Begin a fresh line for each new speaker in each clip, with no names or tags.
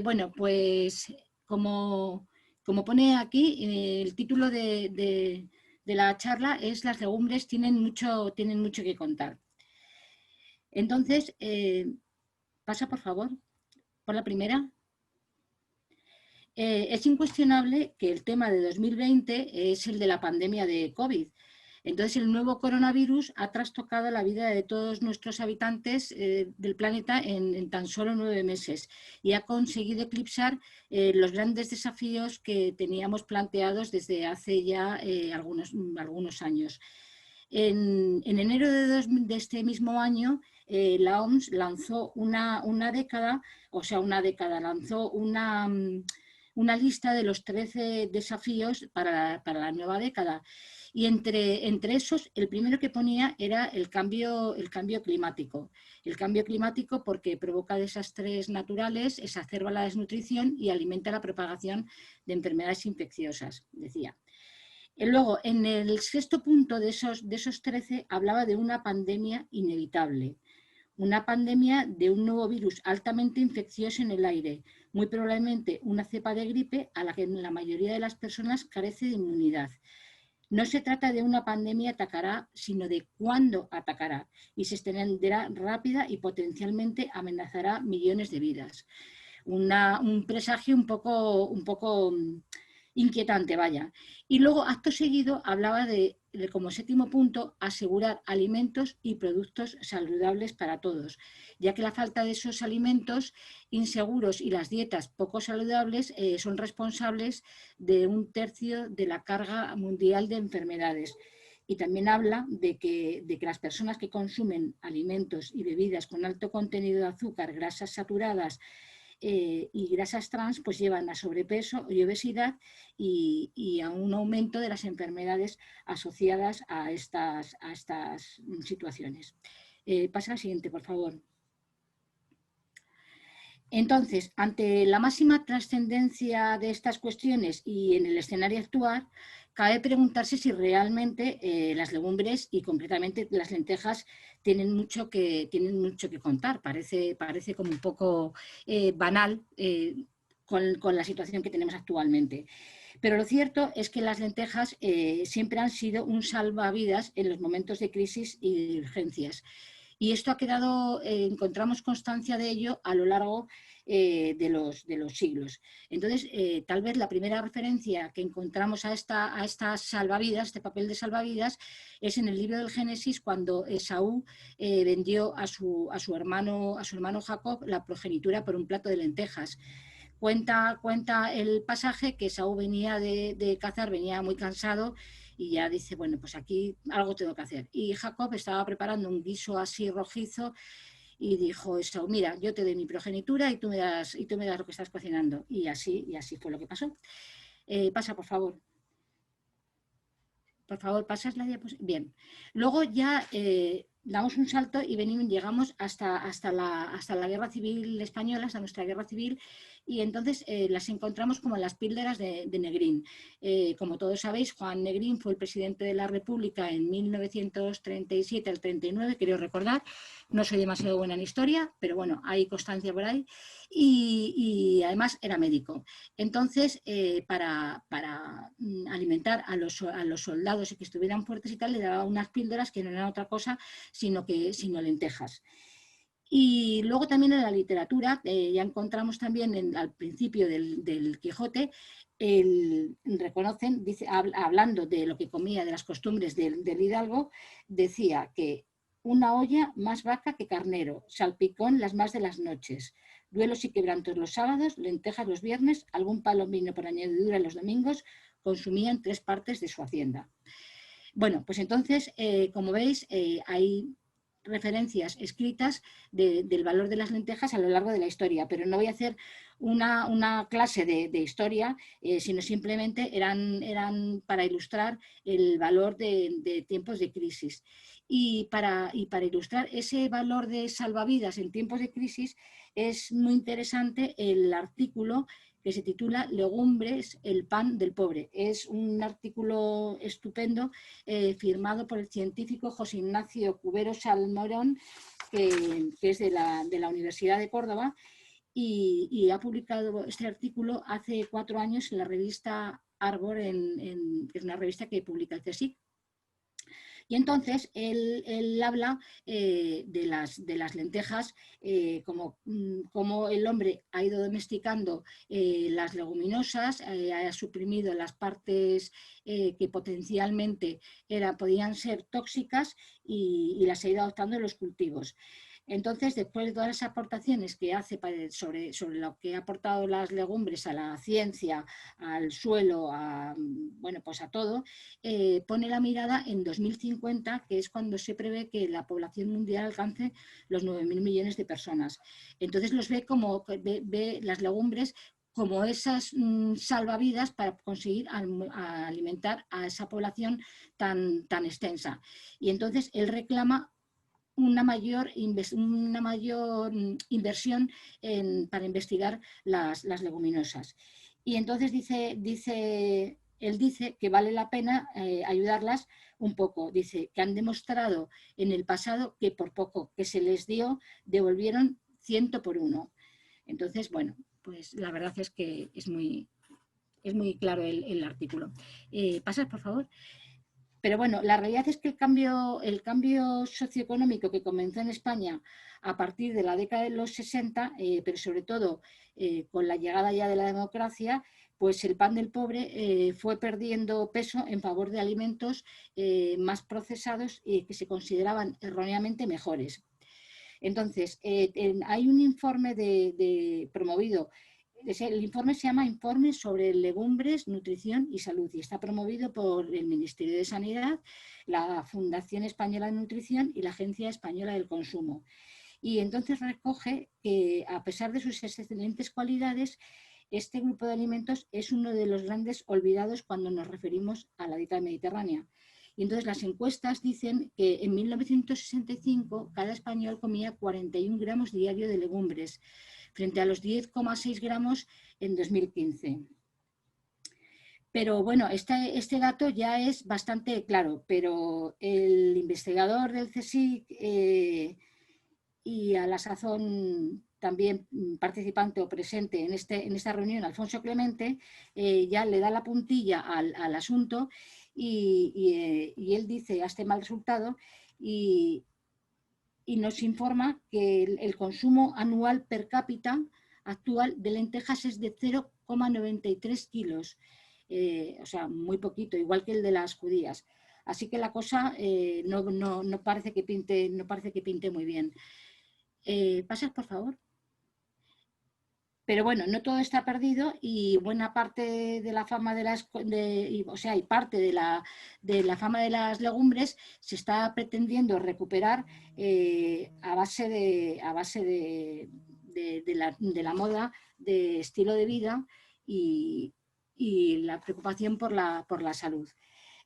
Bueno, pues como pone aquí, el título de la charla es Las legumbres tienen mucho que contar. Entonces, pasa por favor, por la primera. Es incuestionable que el tema de 2020 es el de la pandemia de COVID. Entonces, el nuevo coronavirus ha trastocado la vida de todos nuestros habitantes del planeta en tan solo 9 meses y ha conseguido eclipsar los grandes desafíos que teníamos planteados desde hace ya algunos años. En enero de este mismo año, la OMS lanzó una década, lanzó una lista de los 13 desafíos para la nueva década. Y entre esos, el primero que ponía era el cambio climático. El cambio climático porque provoca desastres naturales, exacerba la desnutrición y alimenta la propagación de enfermedades infecciosas, decía. Luego, en el sexto punto de esos 13, hablaba de una pandemia inevitable, una pandemia de un nuevo virus altamente infeccioso en el aire, muy probablemente una cepa de gripe a la que la mayoría de las personas carece de inmunidad. No se trata de una pandemia atacará, sino de cuándo atacará y se extenderá rápida y potencialmente amenazará millones de vidas. Un presagio un poco inquietante, vaya. Y luego, acto seguido, hablaba como séptimo punto, asegurar alimentos y productos saludables para todos, ya que la falta de esos alimentos inseguros y las dietas poco saludables son responsables de 1/3 de la carga mundial de enfermedades. Y también habla de que las personas que consumen alimentos y bebidas con alto contenido de azúcar, grasas saturadas, y grasas trans, pues llevan a sobrepeso y obesidad y a un aumento de las enfermedades asociadas a estas situaciones. Pasa al siguiente, por favor. Entonces, ante la máxima trascendencia de estas cuestiones y en el escenario actual, cabe preguntarse si realmente las legumbres y concretamente las lentejas tienen mucho que contar. Parece como un poco banal con la situación que tenemos actualmente. Pero lo cierto es que las lentejas siempre han sido un salvavidas en los momentos de crisis y de urgencias. Y esto ha quedado, encontramos constancia de ello a lo largo de los siglos. Entonces, tal vez la primera referencia que encontramos a estas salvavidas, este papel de salvavidas, es en el libro del Génesis, cuando Esaú vendió a su hermano Jacob la progenitura por un plato de lentejas. Cuenta el pasaje que Esaú venía de cazar, venía muy cansado y ya dice, bueno, pues aquí algo tengo que hacer. Y Jacob estaba preparando un guiso así rojizo y dijo Esaú, mira, yo te doy mi progenitura y tú me das lo que estás cocinando. Y así fue lo que pasó. Pasa, por favor. Por favor, pasas la diapositiva. Bien. Luego ya damos un salto y llegamos hasta la Guerra Civil Española, hasta nuestra Guerra Civil, y entonces las encontramos como en las píldoras de Negrín. Como todos sabéis, Juan Negrín fue el presidente de la República en 1937 al 39, creo recordar. No soy demasiado buena en historia, pero bueno, hay constancia por ahí. Y además era médico. Entonces, para alimentar a los soldados y que estuvieran fuertes y tal, le daba unas píldoras que no eran otra cosa sino lentejas. Y luego también en la literatura, ya encontramos también al principio del Quijote, reconocen, hablando de lo que comía, de las costumbres del hidalgo, decía que una olla más vaca que carnero, salpicón las más de las noches, duelos y quebrantos los sábados, lentejas los viernes, algún palomino por añadidura los domingos, consumían 3 partes de su hacienda. Bueno, pues entonces, como veis, hay referencias escritas del valor de las lentejas a lo largo de la historia, pero no voy a hacer una clase de historia, sino simplemente eran para ilustrar el valor de tiempos de crisis. Y para ilustrar ese valor de salvavidas en tiempos de crisis, es muy interesante el artículo que se titula Legumbres, el pan del pobre. Es un artículo estupendo firmado por el científico José Ignacio Cubero Salmorón, que es de la Universidad de Córdoba, y ha publicado este artículo hace 4 años en la revista Arbor, que es una revista que publica el CSIC. Y entonces él habla de las lentejas, como el hombre ha ido domesticando las leguminosas, ha suprimido las partes que potencialmente podían ser tóxicas y las ha ido adoptando en los cultivos. Entonces, después de todas las aportaciones que hace sobre lo que ha aportado las legumbres a la ciencia, al suelo, bueno, pues a todo, pone la mirada en 2050, que es cuando se prevé que la población mundial alcance los 9.000 millones de personas. Entonces ve las legumbres como esas salvavidas para conseguir alimentar a esa población tan extensa. Y entonces él reclama una mayor inversión para investigar las leguminosas. Y entonces él dice que vale la pena ayudarlas un poco. Dice que han demostrado en el pasado que por poco que se les dio, devolvieron 100 por 1. Entonces, bueno, pues la verdad es que es muy claro el artículo. ¿Pasas, por favor? Pero bueno, la realidad es que el cambio socioeconómico que comenzó en España a partir de la década de los 60, pero sobre todo con la llegada ya de la democracia, pues el pan del pobre fue perdiendo peso en favor de alimentos más procesados y que se consideraban erróneamente mejores. Entonces, hay un informe promovido. El informe se llama Informe sobre Legumbres, Nutrición y Salud y está promovido por el Ministerio de Sanidad, la Fundación Española de Nutrición y la Agencia Española del Consumo. Y entonces recoge que, a pesar de sus excelentes cualidades, este grupo de alimentos es uno de los grandes olvidados cuando nos referimos a la dieta mediterránea. Y entonces las encuestas dicen que en 1965 cada español comía 41 gramos diarios de legumbres, frente a los 10,6 gramos en 2015. Pero bueno, este dato ya es bastante claro, pero el investigador del CSIC y a la sazón también participante o presente en esta reunión, Alfonso Clemente, ya le da la puntilla al asunto y él dice a este mal resultado y nos informa que el consumo anual per cápita actual de lentejas es de 0,93 kilos, o sea, muy poquito, igual que el de las judías. Así que la cosa no parece que pinte muy bien. ¿Pasas, por favor? Pero bueno, no todo está perdido y buena parte de la fama y parte de la fama de las legumbres se está pretendiendo recuperar a base de la moda, de estilo de vida y la preocupación por la salud.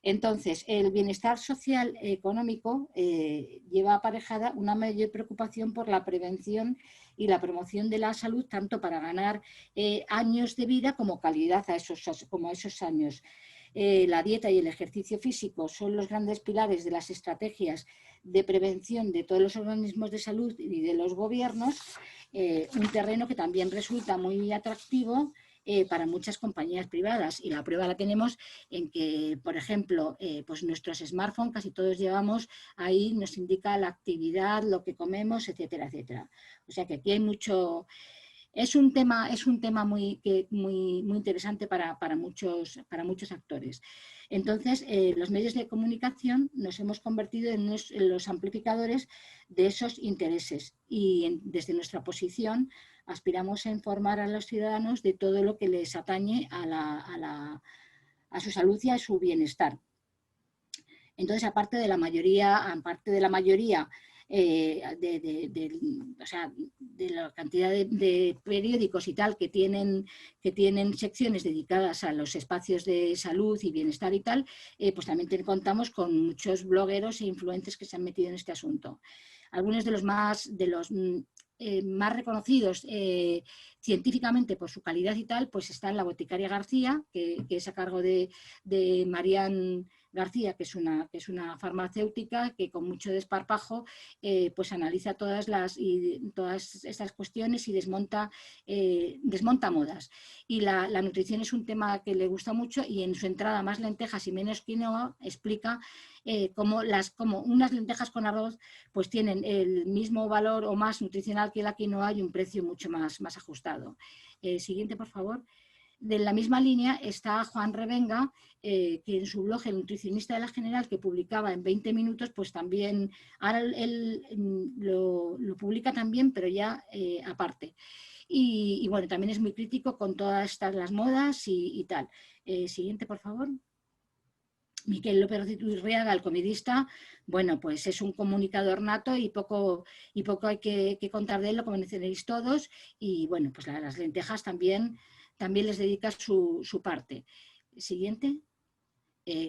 Entonces, el bienestar social económico lleva aparejada una mayor preocupación por la prevención y la promoción de la salud, tanto para ganar años de vida como calidad a esos años. La dieta y el ejercicio físico son los grandes pilares de las estrategias de prevención de todos los organismos de salud y de los gobiernos, un terreno que también resulta muy atractivo para muchas compañías privadas y la prueba la tenemos en que, por ejemplo, pues nuestros smartphones casi todos llevamos, ahí nos indica la actividad, lo que comemos, etcétera, etcétera. O sea que aquí hay mucho... Es un tema muy interesante para muchos actores. Entonces, los medios de comunicación nos hemos convertido en los amplificadores de esos intereses y desde nuestra posición aspiramos a informar a los ciudadanos de todo lo que les atañe a su salud y a su bienestar. Entonces, aparte de la mayoría de la cantidad de periódicos y tal que tienen secciones dedicadas a los espacios de salud y bienestar y tal, pues también contamos con muchos blogueros e influencers que se han metido en este asunto. Algunos de los más reconocidos científicamente por su calidad y tal, pues está en la boticaria García, que es a cargo de García, que es una farmacéutica que con mucho desparpajo pues analiza todas estas cuestiones y desmonta modas. Y la nutrición es un tema que le gusta mucho, y en su entrada Más lentejas y menos quinoa explica cómo unas lentejas con arroz pues tienen el mismo valor o más nutricional que la quinoa y un precio mucho más ajustado. Siguiente, por favor. De la misma línea está Juan Revenga, que en su blog El nutricionista de la General, que publicaba en 20 minutos, pues también, ahora él lo publica también, pero ya aparte. Y bueno, también es muy crítico con todas las modas y tal. Siguiente, por favor. Miquel López Urriaga, el comidista, bueno, pues es un comunicador nato y poco hay que contar de él, lo conocéis todos, y bueno, pues las lentejas también les dedica su parte. Siguiente.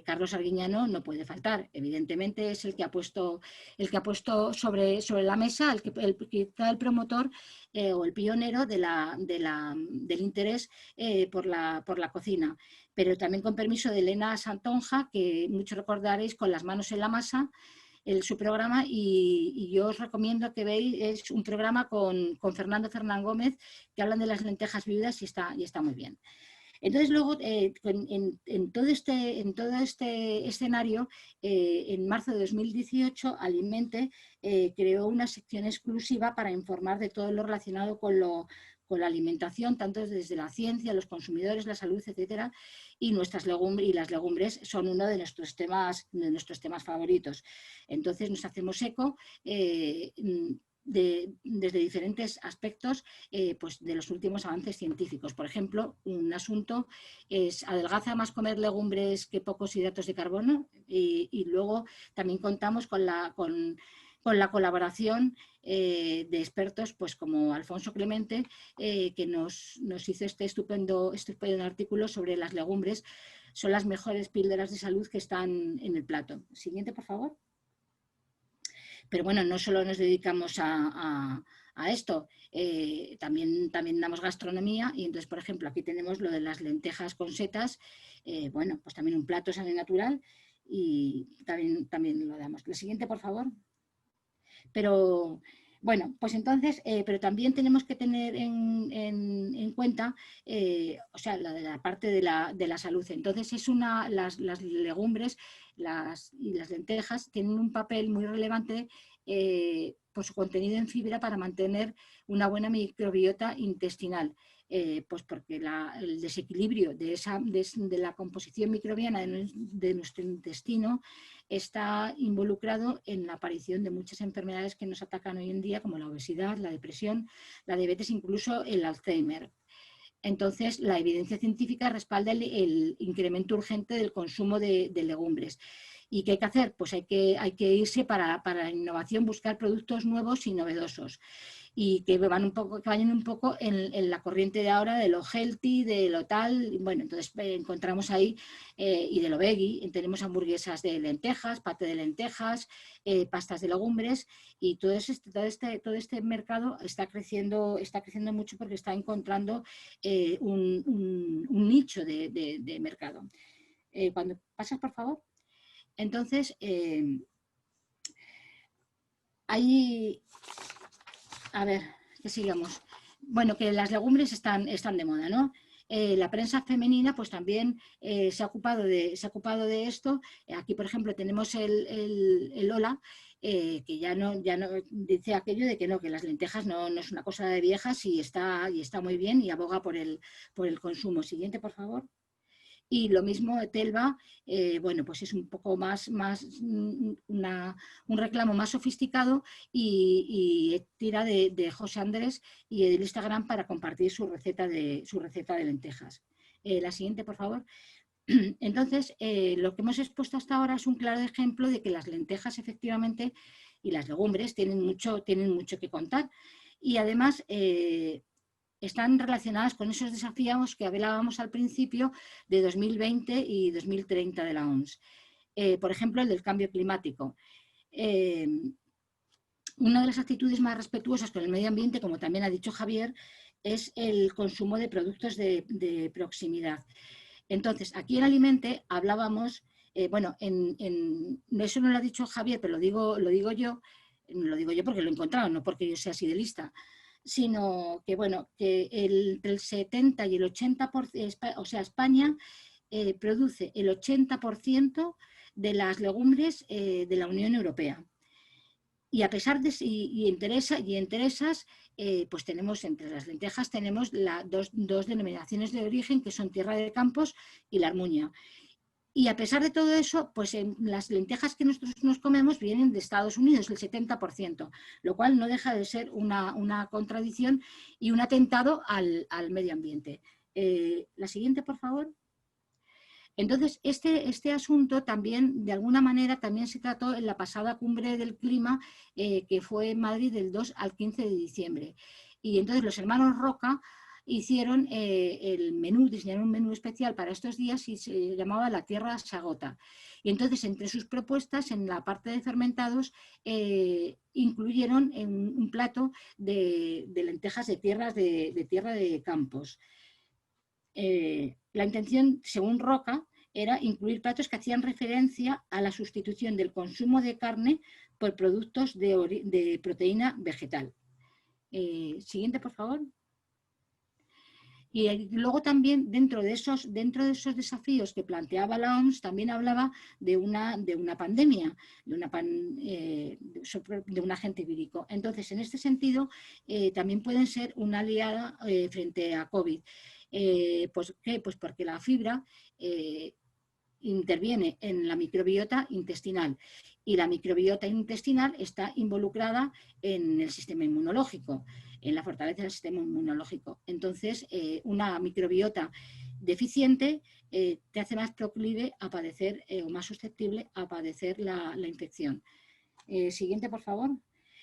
Carlos Arguiñano no puede faltar, evidentemente es el que ha puesto sobre la mesa, quizá el promotor o el pionero del interés por la cocina, pero también con permiso de Elena Santonja, que muchos recordaréis, Con las manos en la masa, su programa, y yo os recomiendo que veáis, es un programa con Fernando Fernán Gómez, que hablan de las lentejas viudas y está muy bien. Entonces, luego, en todo este escenario, en marzo de 2018, Alimente creó una sección exclusiva para informar de todo lo relacionado con la alimentación, tanto desde la ciencia, los consumidores, la salud, etcétera, y las legumbres son uno de nuestros temas favoritos. Entonces, nos hacemos eco desde diferentes aspectos pues de los últimos avances científicos. Por ejemplo, un asunto es: ¿adelgaza más comer legumbres que pocos hidratos de carbono? Y luego también contamos con la colaboración de expertos pues como Alfonso Clemente, que nos hizo este estupendo artículo sobre las legumbres. Son las mejores píldoras de salud que están en el plato. Siguiente, por favor. Pero bueno, no solo nos dedicamos a esto, también damos gastronomía, y entonces, por ejemplo, aquí tenemos lo de las lentejas con setas, bueno, pues también un plato sano y natural, y también lo damos. La siguiente, por favor. Pero bueno, pues entonces, pero también tenemos que tener en cuenta, o sea, la parte de la salud. Entonces, las legumbres y las lentejas tienen un papel muy relevante por su contenido en fibra para mantener una buena microbiota intestinal. Pues porque el desequilibrio de la composición microbiana de nuestro intestino está involucrado en la aparición de muchas enfermedades que nos atacan hoy en día, como la obesidad, la depresión, la diabetes, incluso el Alzheimer. Entonces, la evidencia científica respalda el incremento urgente del consumo de legumbres. ¿Y qué hay que hacer? Pues hay que irse para la innovación, buscar productos nuevos y novedosos, y que vayan un poco en la corriente de ahora de lo healthy, de lo tal. Bueno, entonces encontramos ahí, y de lo veggie, tenemos hamburguesas de lentejas, paté de lentejas, pastas de legumbres, y todo este mercado está creciendo mucho, porque está encontrando un nicho de mercado. Cuando pasas, por favor. Entonces, hay... A ver, que sigamos. Bueno, que las legumbres están de moda, ¿no? La prensa femenina pues también se ha ocupado de esto. Aquí, por ejemplo, tenemos el Lola, que ya no dice aquello de que las lentejas no es una cosa de viejas, y está muy bien, y aboga por el consumo. Siguiente, por favor. Y lo mismo Telva, bueno, pues es un poco un reclamo más sofisticado, y tira de José Andrés y del Instagram para compartir su receta de lentejas. La siguiente, por favor. Entonces, lo que hemos expuesto hasta ahora es un claro ejemplo de que las lentejas, efectivamente, y las legumbres tienen mucho que contar, y además están relacionadas con esos desafíos que hablábamos al principio de 2020 y 2030 de la OMS. Por ejemplo, el del cambio climático. Una de las actitudes más respetuosas con el medio ambiente, como también ha dicho Javier, es el consumo de productos de proximidad. Entonces, aquí en Alimente hablábamos Bueno, eso no lo ha dicho Javier, pero lo digo yo porque lo he encontrado, no porque yo sea así de lista, sino que, bueno, que entre el 70 y el 80%, o sea, España produce el 80% de las legumbres de la Unión Europea. Y a pesar de, entre esas, pues tenemos, entre las lentejas, tenemos dos denominaciones de origen, que son Tierra de Campos y La Armuña. Y a pesar de todo eso, pues las lentejas que nosotros nos comemos vienen de Estados Unidos, el 70%, lo cual no deja de ser una contradicción y un atentado al medio ambiente. La siguiente, por favor. Entonces, este asunto también, de alguna manera, también se trató en la pasada cumbre del clima, que fue en Madrid del 2 al 15 de diciembre. Y entonces los hermanos Roca hicieron diseñaron un menú especial para estos días y se llamaba La Tierra se agota. Y entonces, entre sus propuestas, en la parte de fermentados, incluyeron un plato de lentejas de tierra de campos. La intención, según Roca, era incluir platos que hacían referencia a la sustitución del consumo de carne por productos de proteína vegetal. Siguiente, por favor. Y luego también, dentro de esos desafíos que planteaba la OMS, también hablaba de una pandemia, de un agente vírico. Entonces, en este sentido, también pueden ser una aliada frente a COVID. Pues, ¿qué? Pues porque la fibra interviene en la microbiota intestinal y la microbiota intestinal está involucrada en el sistema inmunológico, en la fortaleza del sistema inmunológico. Entonces, una microbiota deficiente te hace más proclive a padecer o más susceptible a padecer la infección. Siguiente, por favor.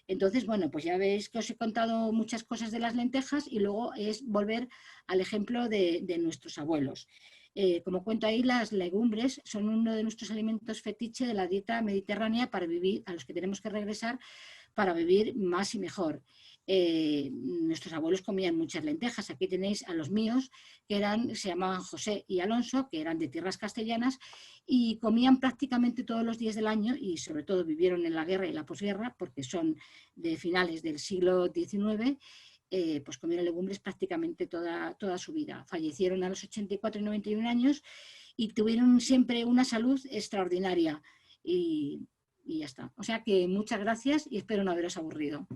Entonces, bueno, pues ya veis que os he contado muchas cosas de las lentejas y luego es volver al ejemplo de nuestros abuelos. Como cuento ahí, las legumbres son uno de nuestros alimentos fetiche de la dieta mediterránea para vivir, a los que tenemos que regresar para vivir más y mejor. Nuestros abuelos comían muchas lentejas. Aquí tenéis a los míos, que se llamaban José y Alonso, que eran de tierras castellanas y comían prácticamente todos los días del año y sobre todo vivieron en la guerra y la posguerra porque son de finales del siglo XIX. Pues comieron legumbres prácticamente toda su vida. Fallecieron a los 84 y 91 años y tuvieron siempre una salud extraordinaria y ya está. O sea que muchas gracias y espero no haberos aburrido.